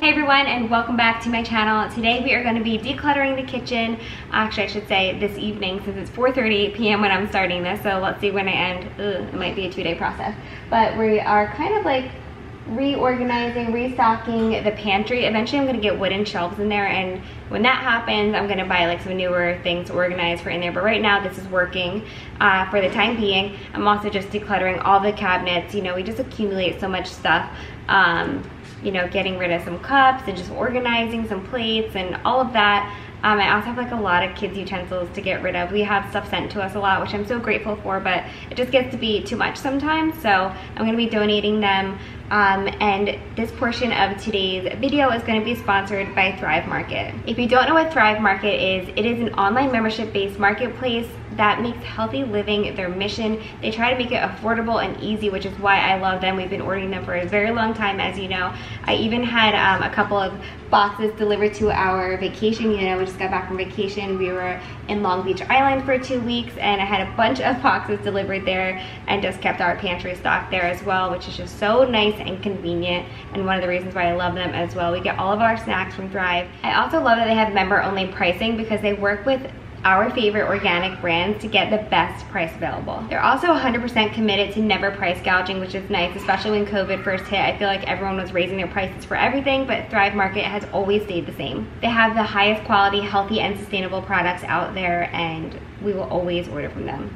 Hey everyone, and welcome back to my channel. Today we are going to be decluttering the kitchen. Actually, I should say this evening, since it's 4:30 p.m. when I'm starting this, so let's see when I end. It might be a 2-day process. But we are kind of like reorganizing, restocking the pantry. Eventually I'm going to get wooden shelves in there, and when that happens I'm going to buy like some newer things to organize for in there. But right now this is working for the time being. I'm also just decluttering all the cabinets. You know, we just accumulate so much stuff. You know, getting rid of some cups and just organizing some plates and all of that. I also have like a lot of kids' utensils to get rid of. We have stuff sent to us a lot, which I'm so grateful for, but it just gets to be too much sometimes. So I'm going to be donating them. And this portion of today's video is going to be sponsored by Thrive Market. If you don't know what Thrive Market is, it is an online membership-based marketplace that makes healthy living their mission. They try to make it affordable and easy, which is why I love them. We've been ordering them for a very long time, as you know. I even had a couple of boxes delivered to our vacation. You know, we just got back from vacation. We were in Long Beach Island for 2 weeks, and I had a bunch of boxes delivered there and just kept our pantry stocked there as well, which is just so nice and convenient, and one of the reasons why I love them as well. We get all of our snacks from Thrive. I also love that they have member-only pricing because they work with our favorite organic brands to get the best price available. They're also 100% committed to never price gouging, which is nice, especially when COVID first hit. I feel like everyone was raising their prices for everything, but Thrive Market has always stayed the same. They have the highest quality, healthy, and sustainable products out there, and we will always order from them.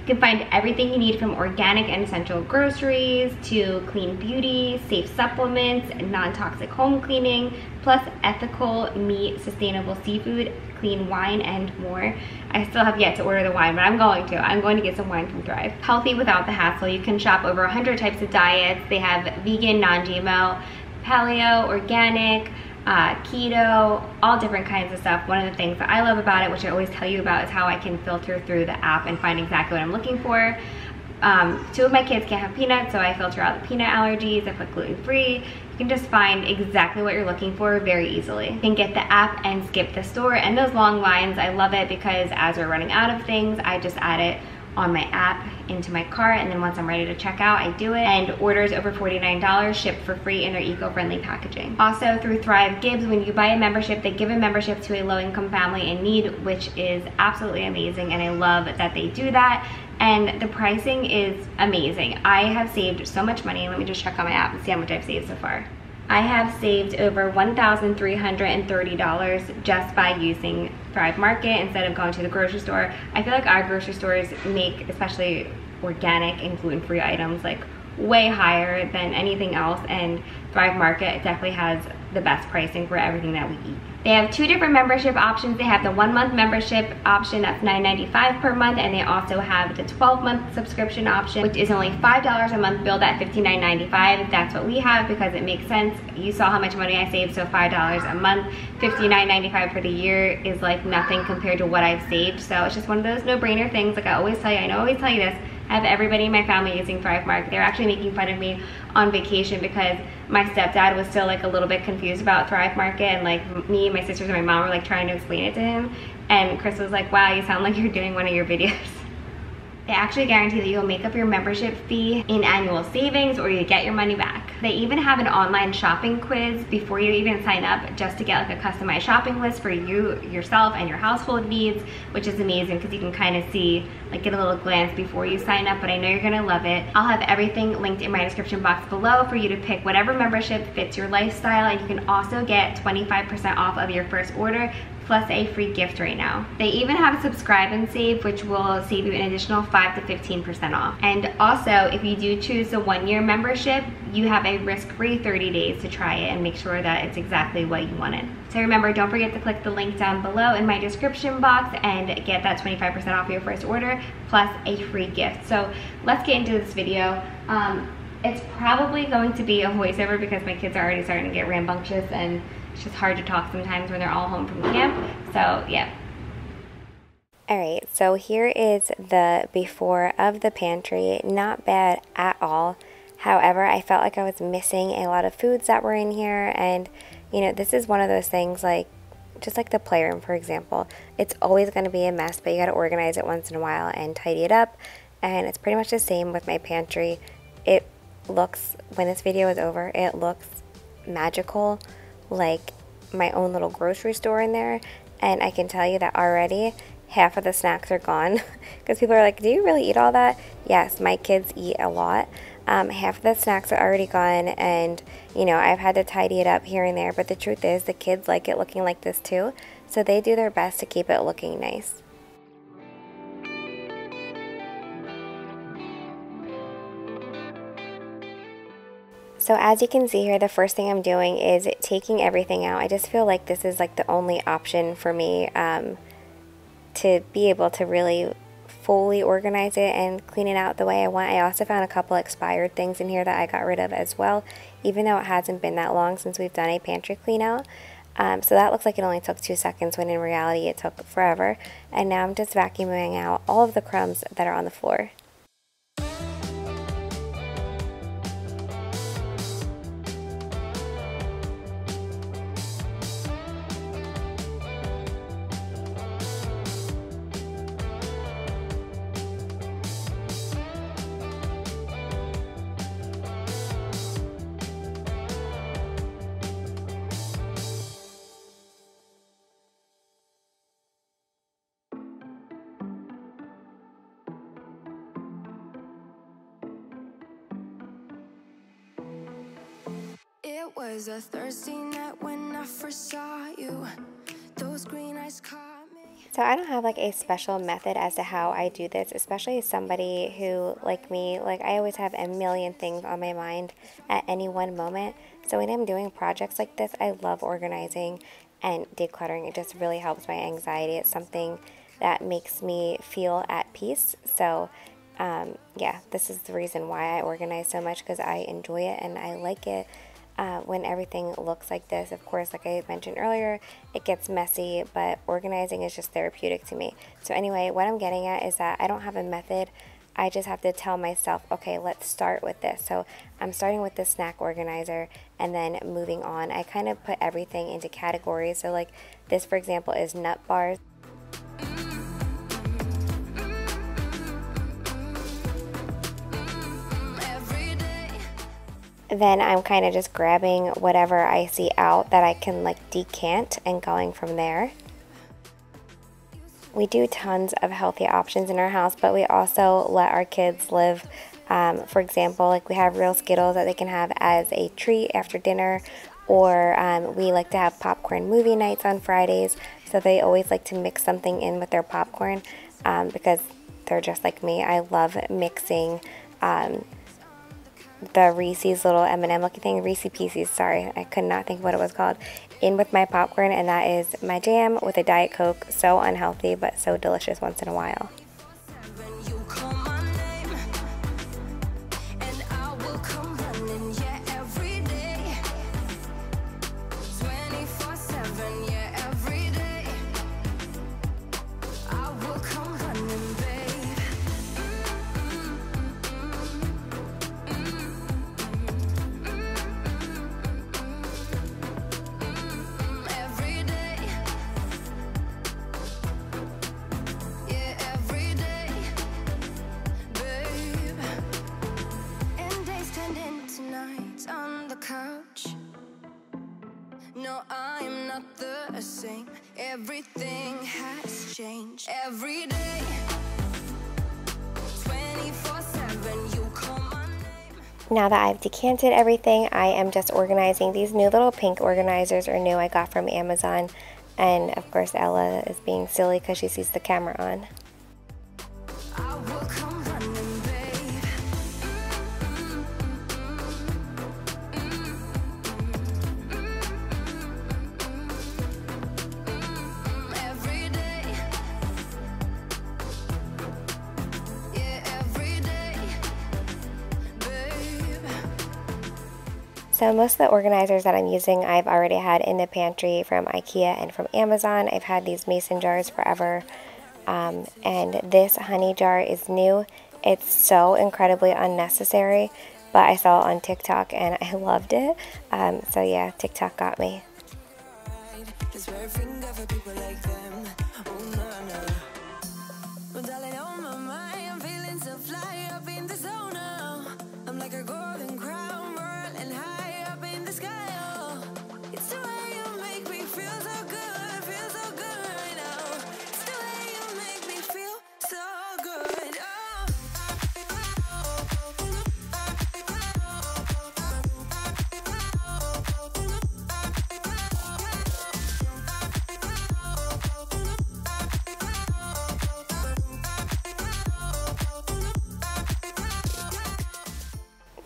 You can find everything you need, from organic and essential groceries to clean beauty, safe supplements, non-toxic home cleaning, plus ethical meat, sustainable seafood, clean wine, and more. I still have yet to order the wine, but I'm going to. I'm going to get some wine from Thrive. Healthy without the hassle. You can shop over 100 types of diets. They have vegan, non-GMO, paleo, organic, keto, all different kinds of stuff. One of the things that I love about it, which I always tell you about, is how I can filter through the app and find exactly what I'm looking for. 2 of my kids can't have peanuts, so I filter out the peanut allergies. I put gluten-free. You can just find exactly what you're looking for very easily. You can get the app and skip the store, and those long lines, I love it because as we're running out of things, I just add it on my app into my cart, and then once I'm ready to check out, I do it. And orders over $49 ship for free in their eco-friendly packaging. Also through Thrive Gives, when you buy a membership, they give a membership to a low-income family in need, which is absolutely amazing, and I love that they do that. And the pricing is amazing. I have saved so much money. Let me just check on my app and see how much I've saved so far. I have saved over $1,330 just by using Thrive Market instead of going to the grocery store. I feel like our grocery stores make, especially organic and gluten-free items, like way higher than anything else, and Thrive Market definitely has the best pricing for everything that we eat. They have 2 different membership options. They have the 1-month membership option that's $9.95 per month, and they also have the 12-month subscription option, which is only $5 a month, billed at $59.95. That's what we have because it makes sense. You saw how much money I saved, so $5 a month, $59.95 for the year is like nothing compared to what I've saved. So it's just one of those no-brainer things. Like I always tell you, I know I always tell you this, I have everybody in my family using Thrive Market. They're actually making fun of me on vacation because my stepdad was still like a little bit confused about Thrive Market, and like me, my sisters, and my mom were like trying to explain it to him, and Chris was like, wow, you sound like you're doing one of your videos. They actually guarantee that you'll make up your membership fee in annual savings, or you get your money back. They even have an online shopping quiz before you even sign up, just to get like a customized shopping list for you, yourself, and your household needs, which is amazing because you can kind of see, like get a little glance before you sign up, but I know you're gonna love it. I'll have everything linked in my description box below for you to pick whatever membership fits your lifestyle, and you can also get 25% off of your first order, plus a free gift right now. They even have subscribe and save, which will save you an additional 5 to 15% off. And also, if you do choose the 1-year membership, you have a risk-free 30 days to try it and make sure that it's exactly what you wanted. So remember, don't forget to click the link down below in my description box and get that 25% off your first order, plus a free gift. So let's get into this video. It's probably going to be a voiceover because my kids are already starting to get rambunctious, and it's just hard to talk sometimes when they're all home from camp. So yeah. Alright, so here is the before of the pantry. Not bad at all. However, I felt like I was missing a lot of foods that were in here, and you know, this is one of those things, like just like the playroom, for example. It's always going to be a mess, but you got to organize it once in a while and tidy it up. And it's pretty much the same with my pantry. It looks, when this video is over, it looks magical like my own little grocery store in there, and I can tell you that already half of the snacks are gone because people are like, do you really eat all that? Yes, my kids eat a lot. Half of the snacks are already gone, and you know, I've had to tidy it up here and there, but the truth is the kids like it looking like this too, so they do their best to keep it looking nice. So as you can see here, the first thing I'm doing is taking everything out. I just feel like this is like the only option for me to be able to really fully organize it and clean it out the way I want. I also found a couple expired things in here that I got rid of as well, even though it hasn't been that long since we've done a pantry clean out. So that looks like it only took 2 seconds when in reality it took forever. And now I'm just vacuuming out all of the crumbs that are on the floor. It was a Thursday night when I first saw you. Those green eyes caught me. So I don't have like a special method as to how I do this, especially as somebody who, like me, like I always have a million things on my mind at any one moment. So when I'm doing projects like this, I love organizing and decluttering. It just really helps my anxiety. It's something that makes me feel at peace. So yeah, this is the reason why I organize so much, because I enjoy it and I like it. When everything looks like this. Of course, like I mentioned earlier, it gets messy, but organizing is just therapeutic to me. So anyway, what I'm getting at is that I don't have a method. I just have to tell myself, okay, let's start with this. So I'm starting with the snack organizer and then moving on. I kind of put everything into categories. So like this, for example, is nut bars. Then I'm kind of just grabbing whatever I see out that I can like decant and going from there. We do tons of healthy options in our house, but we also let our kids live. For example, like we have real Skittles that they can have as a treat after dinner, or we like to have popcorn movie nights on Fridays, so they always like to mix something in with their popcorn because they're just like me. I love mixing the Reese's little M&M looking thing, Reese Pieces, sorry, I could not think of what it was called, in with my popcorn, and that is my jam with a Diet Coke. So unhealthy, but so delicious once in a while. No, I'm not the same. Everything has changed. Every day, 24/7, you call my name. Now that I've decanted everything, I am just organizing. These new little pink organizers are new, I got from Amazon. And of course Ella is being silly because she sees the camera on. I will come running, babe. Every day. Yeah, every day, babe. So most of the organizers that I'm using I've already had in the pantry from IKEA and from Amazon. I've had these mason jars forever. And this honey jar is new. It's so incredibly unnecessary, but I saw it on TikTok and I loved it. So yeah, TikTok got me. I'm like a golden crown, whirling high up in the sky. Oh, it's 2 a.m.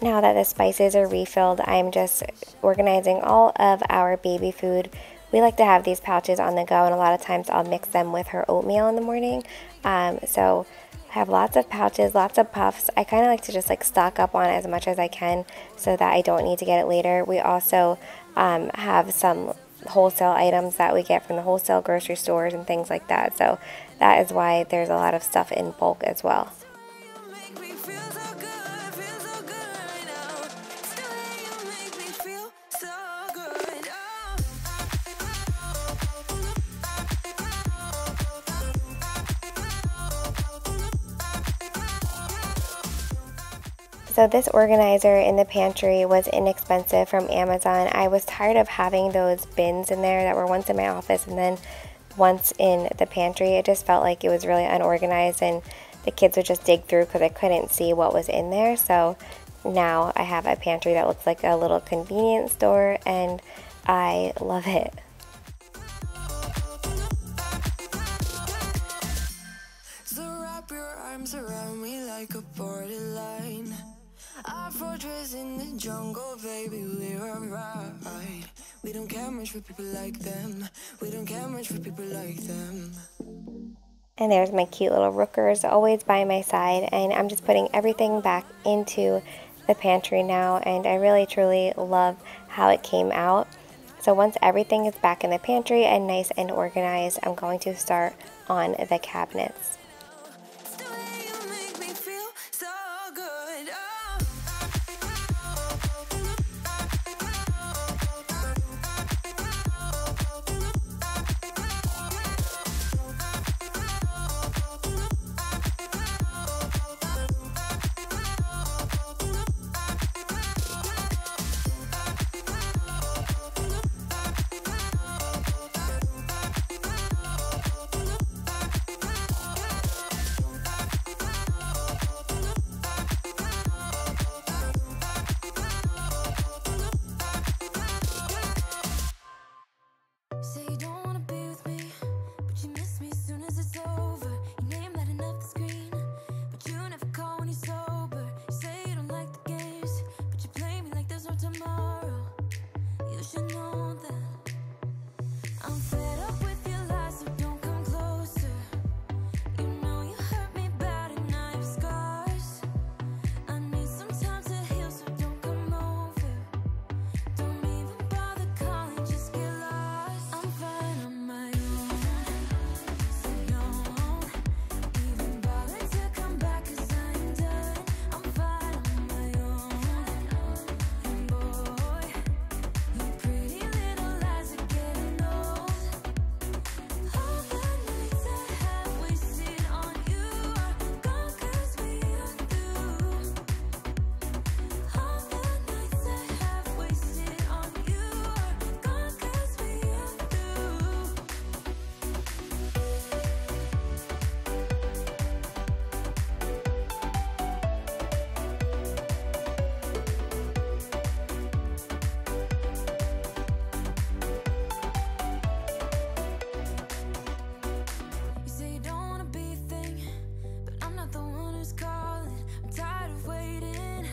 Now that the spices are refilled, I'm just organizing all of our baby food. We like to have these pouches on the go, and a lot of times I'll mix them with her oatmeal in the morning. So I have lots of pouches, lots of puffs. I kind of like to just like stock up on as much as I can so that I don't need to get it later. We also have some wholesale items that we get from the wholesale grocery stores and things like that. So that is why there's a lot of stuff in bulk as well. So this organizer in the pantry was inexpensive from Amazon. I was tired of having those bins in there that were once in my office and then once in the pantry. It just felt like it was really unorganized and the kids would just dig through because I couldn't see what was in there. So now I have a pantry that looks like a little convenience store and I love it. So wrap your arms around me like a borderline. Our fortress in the jungle, baby, we're alright. We don't care much for people like them. We don't care much for people like them. And there's my cute little rookers always by my side, and I'm just putting everything back into the pantry now, and I really truly love how it came out. So once everything is back in the pantry and nice and organized, I'm going to start on the cabinets. Say you don't wanna be with me, but you miss me as soon as it's over. Your name lighting up the screen, but you never call when you're sober. You say you don't like the games, but you play me like there's no tomorrow. You should know that I'm fed up with your lies, so don't come closer. You know you hurt me bad and I have scars. I need some time to heal, so don't come over. Don't even bother calling, just get lost. I'm fine on my own, so don't even bother to come back, 'cause I am done. I'm fine on my own, and boy, your pretty little lies are getting old. All the nights I have wasted on you are gone, 'cause we are through. All the nights I have wasted on you are gone, 'cause we are through. You say you don't wanna be a thing, but I'm not the one who's calling. I'm tired of waiting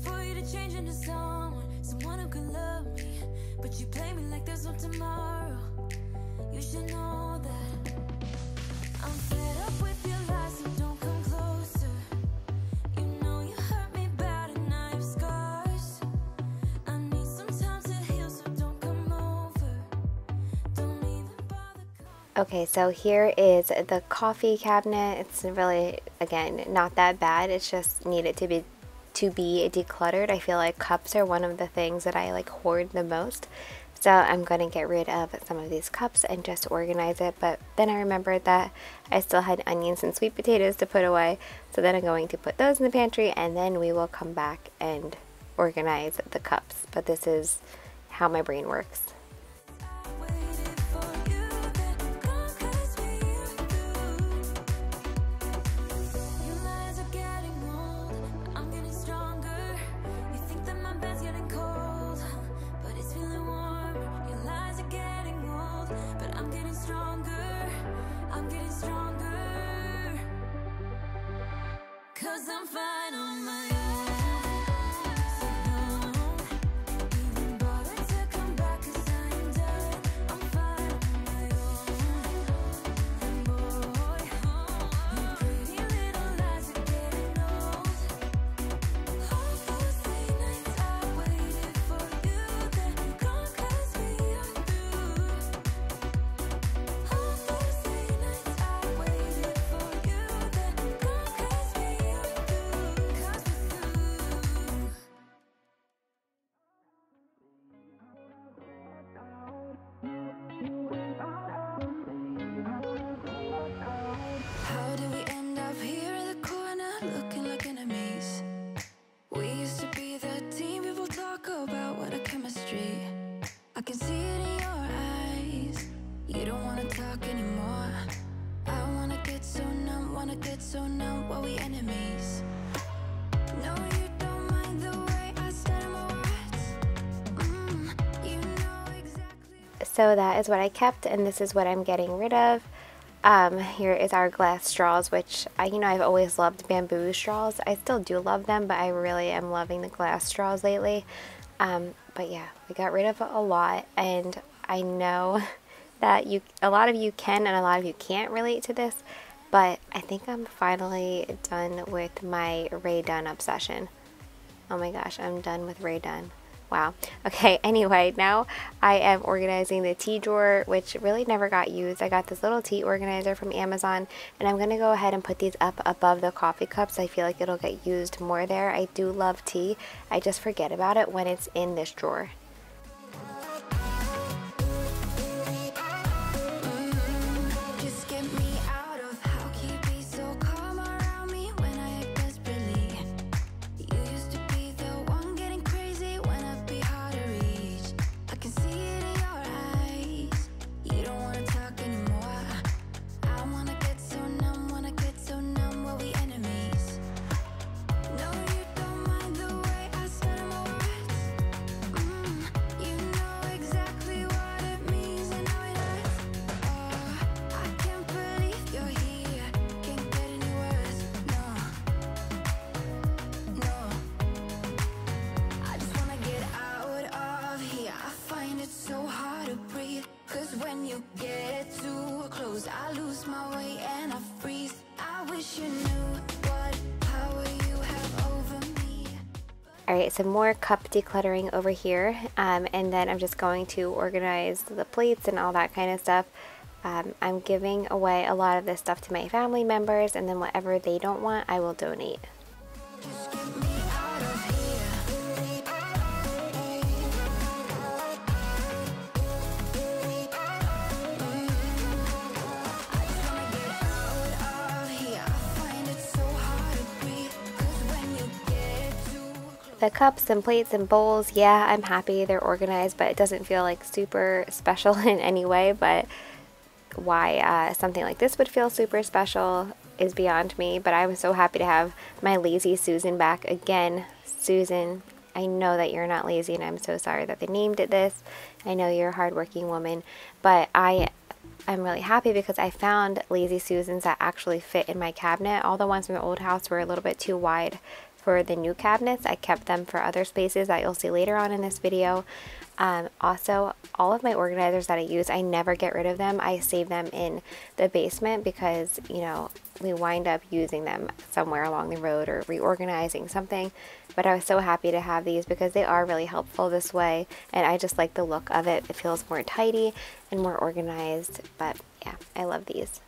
for you to change into someone who can love me. But you play me like there's no tomorrow. You should know that I'm fed up with your lies, so don't come closer. You know you hurt me bad and I have scars. I need some time to heal, so don't come over. Don't even bother calling. Okay, so here is the coffee cabinet. It's really, again, not that bad. It's just needed to be decluttered. I feel like cups are one of the things that I like hoard the most. So I'm going to get rid of some of these cups and just organize it. But then I remembered that I still had onions and sweet potatoes to put away. So then I'm going to put those in the pantry and then we will come back and organize the cups. But this is how my brain works. Waited for you, then gone, 'cause we are through. Your lies are getting old, but I'm getting stronger. You think that my bed's getting cold, but it's feeling warm. Your lies are getting old, but I'm getting stronger. I'm getting stronger. 'Cause I'm fine on my own, get so numb while we enemies. No, you don't mind the way I stutter my words. You know exactly. So that is what I kept, and this is what I'm getting rid of. Here is our glass straws, which I've always loved bamboo straws. I still do love them, but I really am loving the glass straws lately. But yeah, we got rid of a lot, and I know that a lot of you can and a lot of you can't relate to this, but I think I'm finally done with my Rae Dunn obsession. Oh my gosh, I'm done with Rae Dunn. Wow. Okay, anyway, now I am organizing the tea drawer, which really never got used. I got this little tea organizer from Amazon, and I'm going to go ahead and put these up above the coffee cups. I feel like it'll get used more there. I do love tea. I just forget about it when it's in this drawer. Just get me out of how can you be so calm around me when I act desperately. You used to be the one getting crazy when I'd be hard to reach. I can see it in your eyes. You don't wanna talk anymore. I wanna get so numb while we enemies. No, you don't mind the way I stutter my words. You know exactly what it means and how it hurts. Oh, I can't believe you're here. Can't get any worse. No. I just wanna get out of here. I find it so hard to breathe. 'Cause when you get too close, I lose my way and I freeze. I wish you knew what power you have over me. Alright, some more cup decluttering over here, and then I'm just going to organize the plates and all that kind of stuff. I'm giving away a lot of this stuff to my family members, and then whatever they don't want, I will donate. Just get me out of here. I just wanna get out of here. I find it so hard to breathe. 'Cause when you get too close. The cups and plates and bowls, yeah, I'm happy they're organized, but it doesn't feel like super special in any way. But why something like this would feel super special is beyond me. But I was so happy to have my lazy Susan back again. Susan, I know that you're not lazy, and I'm so sorry that they named it this. I know you're a hardworking woman, but I'm really happy because I found lazy Susans that actually fit in my cabinet. All the ones from the old house were a little bit too wide for the new cabinets. I kept them for other spaces that you'll see later on in this video. Also, all of my organizers that I use, I never get rid of them. I save them in the basement because, we wind up using them somewhere along the road or reorganizing something. But I was so happy to have these because they are really helpful this way, and I just like the look of it. It feels more tidy and more organized, but yeah, I love these.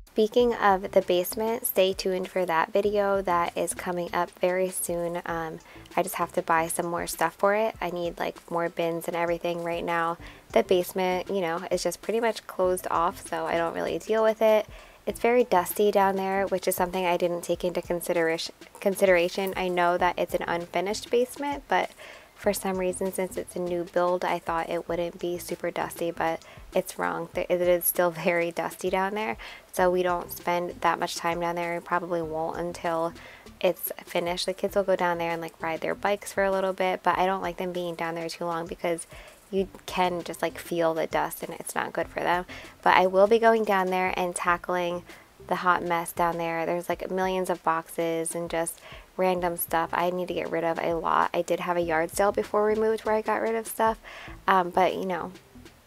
Speaking of the basement, stay tuned for that video. That is coming up very soon. I just have to buy some more stuff for it. I need like more bins and everything right now. The basement, is just pretty much closed off, so I don't really deal with it. It's very dusty down there, which is something I didn't take into consideration. I know that it's an unfinished basement, but for some reason, since it's a new build, I thought it wouldn't be super dusty, but it's wrong. It is still very dusty down there, so we don't spend that much time down there. We probably won't until it's finished. The kids will go down there and like ride their bikes for a little bit, but I don't like them being down there too long because you can just like feel the dust and it's not good for them. But I will be going down there and tackling the hot mess down there. There's like millions of boxes and just random stuff I need to get rid of a lot. I did have a yard sale before we moved where I got rid of stuff, but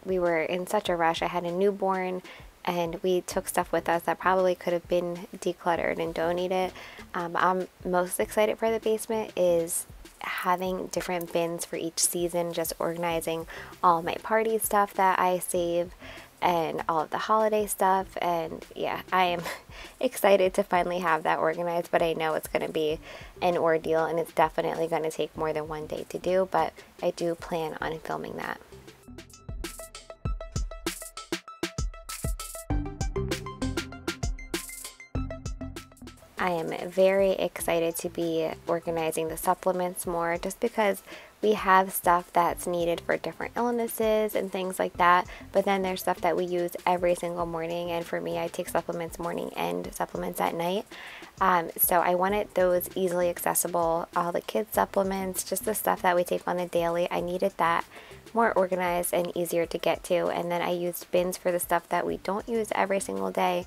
we were in such a rush. I had a newborn and we took stuff with us that probably could have been decluttered and donated. I'm most excited for the basement is having different bins for each season, just organizing all my party stuff that I save and all of the holiday stuff. And yeah, I am excited to finally have that organized, but I know it's going to be an ordeal and it's definitely going to take more than one day to do, but I do plan on filming that. I am very excited to be organizing the supplements more, just because we have stuff that's needed for different illnesses and things like that, but then there's stuff that we use every single morning, and for me, I take supplements morning and supplements at night. So I wanted those easily accessible, all the kids supplements, just the stuff that we take on the daily. I needed that more organized and easier to get to, and then I used bins for the stuff that we don't use every single day,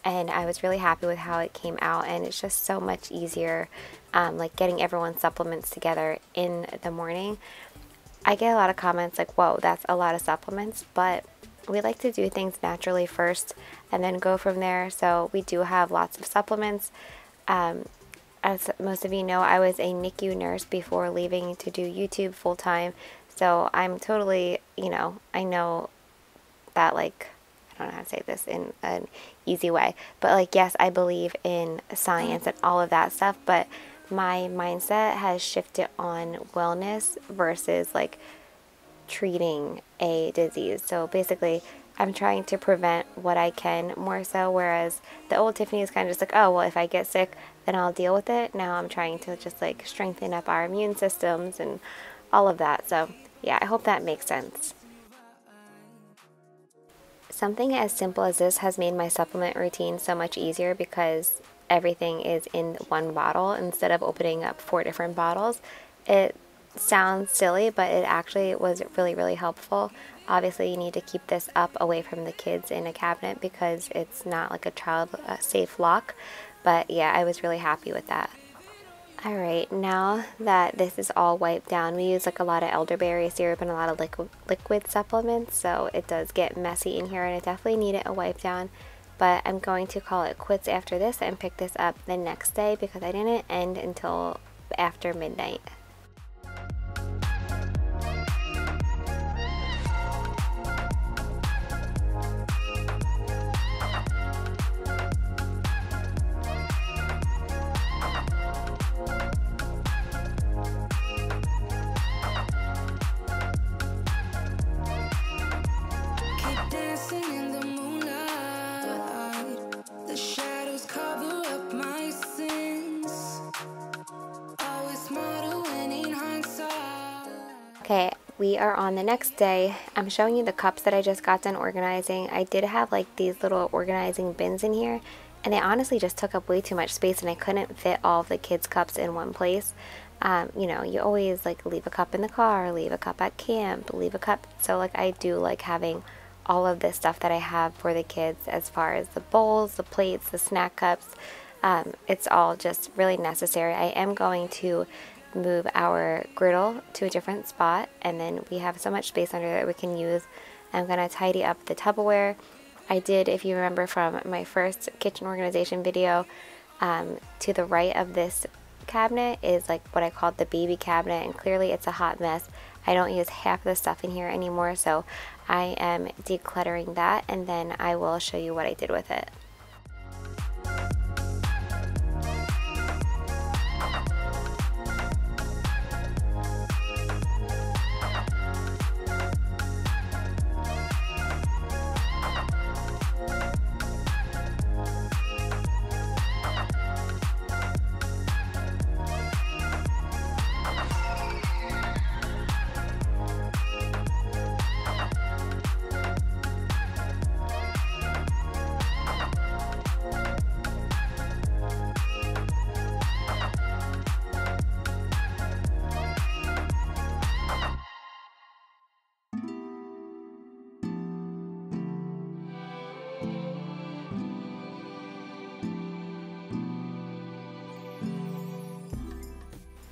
and I was really happy with how it came out, and it's just so much easier, like getting everyone's supplements together in the morning. I get a lot of comments like, whoa, that's a lot of supplements, but we like to do things naturally first and then go from there. So we do have lots of supplements. As most of you know, I was a NICU nurse before leaving to do YouTube full time. So I'm totally, I know that, like, I don't know how to say this in an easy way, but like, yes, I believe in science and all of that stuff, but my mindset has shifted on wellness versus like treating a disease. So basically, I'm trying to prevent what I can more so, whereas the old Tiffany is kind of just like, oh, well, if I get sick, then I'll deal with it. Now I'm trying to just like strengthen up our immune systems and all of that. So yeah, I hope that makes sense. Something as simple as this has made my supplement routine so much easier because everything is in one bottle instead of opening up 4 different bottles. It sounds silly, but it actually was really, really helpful. Obviously, you need to keep this up away from the kids in a cabinet because it's not like a child safe lock. But yeah, I was really happy with that. Alright, now that this is all wiped down, we use like a lot of elderberry syrup and a lot of liquid supplements, so it does get messy in here and it definitely needed a wipe down. But I'm going to call it quits after this and pick this up the next day because I didn't end until after midnight. Keep dancing in the moonlight. The shadows cover up my sins. Always smarter when in hindsight. Okay, we are on the next day. I'm showing you the cups that I just got done organizing. I did have like these little organizing bins in here, and they honestly just took up way too much space and I couldn't fit all of the kids' cups in one place. You always like leave a cup in the car, leave a cup at camp, leave a cup. So like I do like having all of this stuff that I have for the kids as far as the bowls, the plates, the snack cups. It's all just really necessary. I am going to move our griddle to a different spot, and then we have so much space under there that we can use. I'm going to tidy up the Tupperware. I did, if you remember from my first kitchen organization video, to the right of this cabinet is like what I called the baby cabinet, and clearly it's a hot mess. I don't use half of the stuff in here anymore, so I am decluttering that, and then I will show you what I did with it.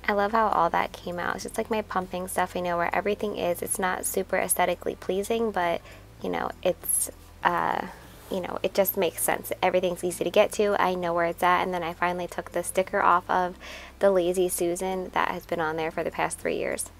I love how all that came out. It's just like my pumping stuff, where everything is. It's not super aesthetically pleasing, but, it's, it just makes sense. Everything's easy to get to. I know where it's at. And then I finally took the sticker off of the Lazy Susan that has been on there for the past 3 years.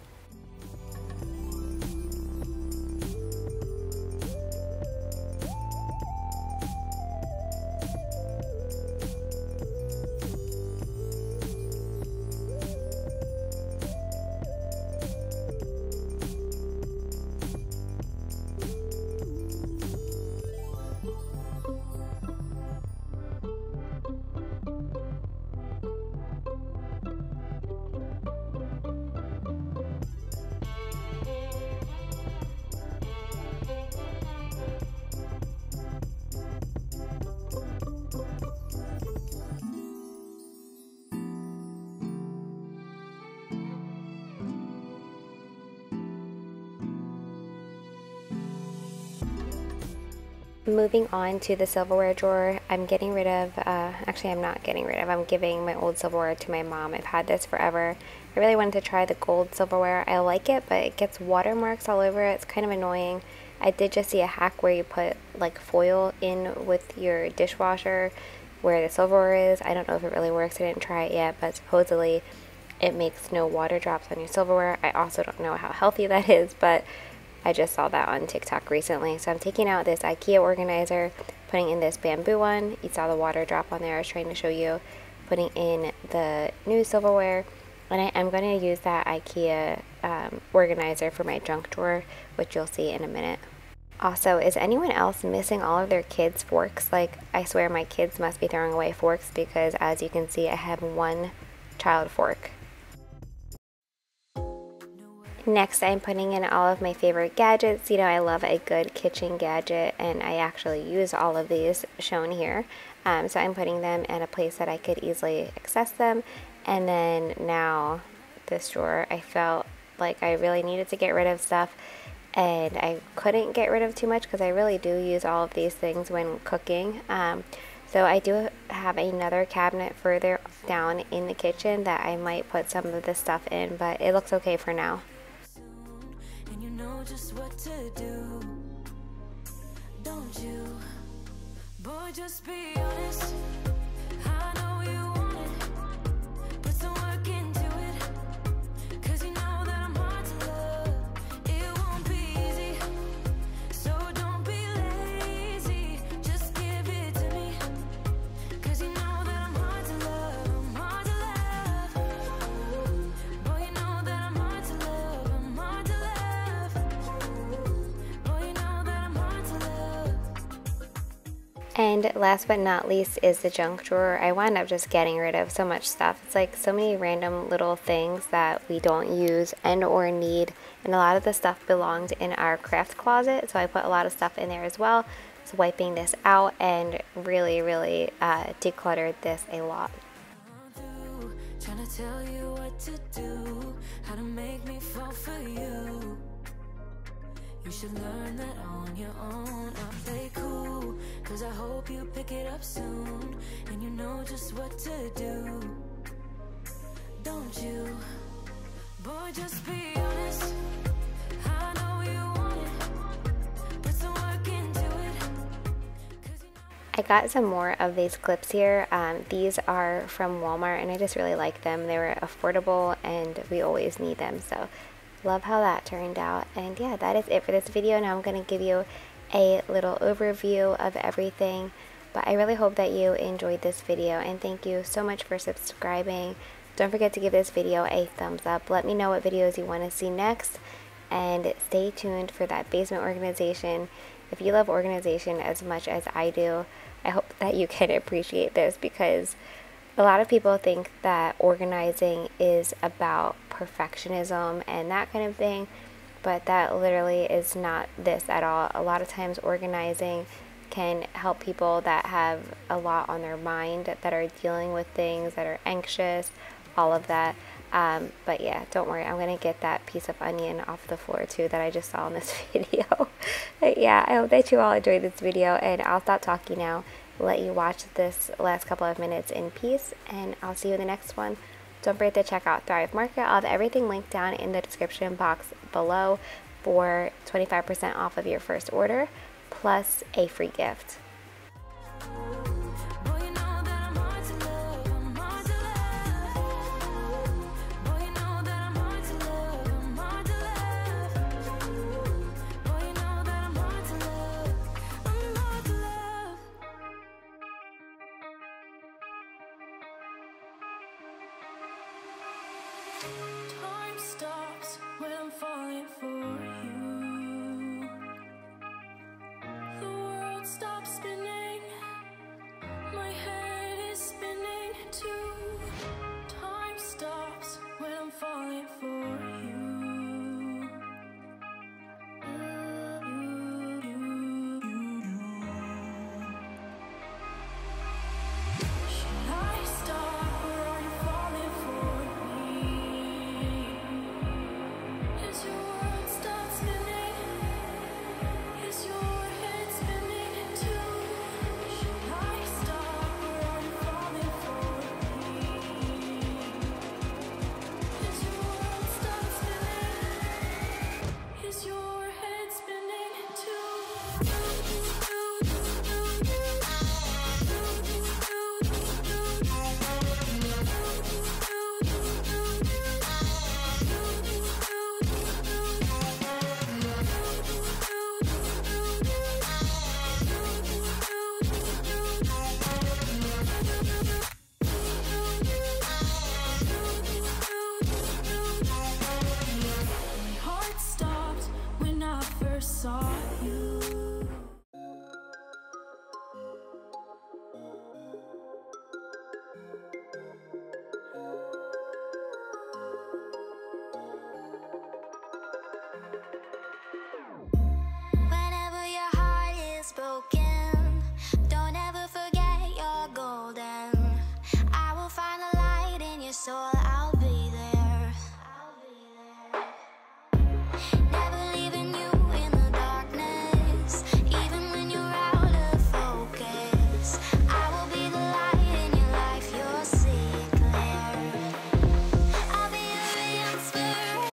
Moving on to the silverware drawer, I'm getting rid of, actually I'm not getting rid of, I'm giving my old silverware to my mom. I've had this forever. I really wanted to try the gold silverware. I like it, but it gets watermarks all over it. It's kind of annoying. I did just see a hack where you put like foil in with your dishwasher where the silverware is. I don't know if it really works. I didn't try it yet, but supposedly it makes no water drops on your silverware. I also don't know how healthy that is, but I just saw that on TikTok recently. So I'm taking out this IKEA organizer, putting in this bamboo one. You saw the water drop on there. I was trying to show you. Putting in the new silverware. And I am going to use that IKEA organizer for my junk drawer, which you'll see in a minute. Also, is anyone else missing all of their kids' forks? Like, I swear my kids must be throwing away forks because, as you can see, I have one child fork. Next, I'm putting in all of my favorite gadgets. You know, I love a good kitchen gadget, and I actually use all of these shown here. So I'm putting them in a place that I could easily access them. And then now, this drawer, I felt like I really needed to get rid of stuff, and I couldn't get rid of too much because I really do use all of these things when cooking. So I do have another cabinet further down in the kitchen that I might put some of this stuff in, but it looks okay for now. And you know just what to do, don't you? Boy, just be honest. I know you want it. Put some work into it. 'Cause you know that I'm hard to love. It won't be easy. So don't be lazy. Just give it to me. 'Cause you know that I'm hard to love. I'm hard to love. Boy, you know that I'm hard to love. I'm hard to love. Boy, you know that I'm hard to love. And last but not least is the junk drawer. I wound up just getting rid of so much stuff. It's like so many random little things that we don't use and or need. And a lot of the stuff belonged in our craft closet. So I put a lot of stuff in there as well. So wiping this out and really decluttered this a lot. Trying to tell you what to do, how to make me fall for you. You should learn that on your own. I play cool, 'cause I hope you pick it up soon. And you know just what to do, don't you? Boy, just be honest. I know you want it. Put some work into it. 'Cause you know I got some more of these clips here. These are from Walmart and I just really like them. They were affordable and we always need them. So love how that turned out. And yeah, that is it for this video. Now I'm going to give you a little overview of everything. But I really hope that you enjoyed this video and thank you so much for subscribing. Don't forget to give this video a thumbs up. Let me know what videos you want to see next and stay tuned for that basement organization. If you love organization as much as I do, I hope that you can appreciate this because a lot of people think that organizing is about perfectionism and that kind of thing, but that literally is not this at all. A lot of times organizing can help people that have a lot on their mind, that are dealing with things, that are anxious, all of that. But yeah, don't worry, I'm gonna get that piece of onion off the floor too that I just saw in this video. But yeah, I hope that you all enjoyed this video and I'll stop talking now, let you watch this last couple of minutes in peace, and I'll see you in the next one. Don't forget to check out Thrive Market. I'll have everything linked down in the description box below for 25% off of your first order plus a free gift.